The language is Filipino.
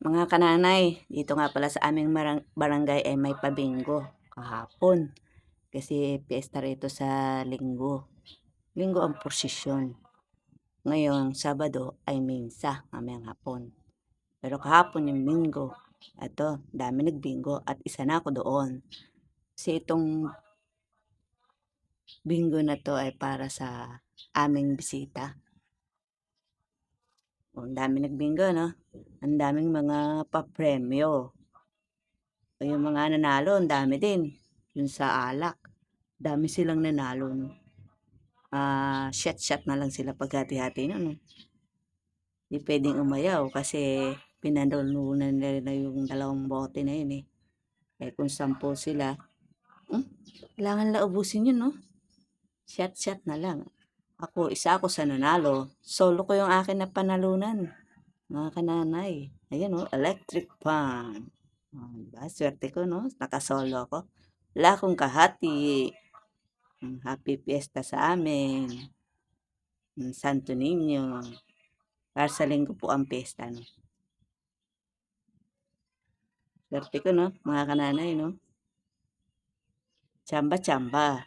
Mga kananay, dito nga pala sa aming barangay ay may pabinggo kahapon. Kasi piyesta rito sa linggo. Linggo ang prosesyon. Ngayon, Sabado ay minsa, mamayang hapon. Pero kahapon yung Minggo. Ito, dami nagbingo at isa na ako doon. Kasi itong bingo na to ay para sa aming bisita. Ang dami nagbingo, no? Ang daming mga papremyo. O yung mga nanalo, ang dami din. Yung sa alak, dami silang nanalo, no? Shot-shot na lang sila paghati-hati, no? Hindi pwedeng umayaw kasi pinanalunan nila yung 2 bote na yun, eh. Eh kung 10 sila, kailangan lang ubusin yun, no? Shot-shot na lang. Isa ako sa nanalo. Solo ko yung akin na panalunan. Mga kananay. Ayan, oh, electric fan. Oh, diba? Swerte ko, no? Nakasolo ako. Wala akong kahati. Happy Fiesta sa amin. Santo Niño. Para sa linggo po ang piyesta, no? Swerte ko, no? Mga kananay, no? Tsamba-tsamba.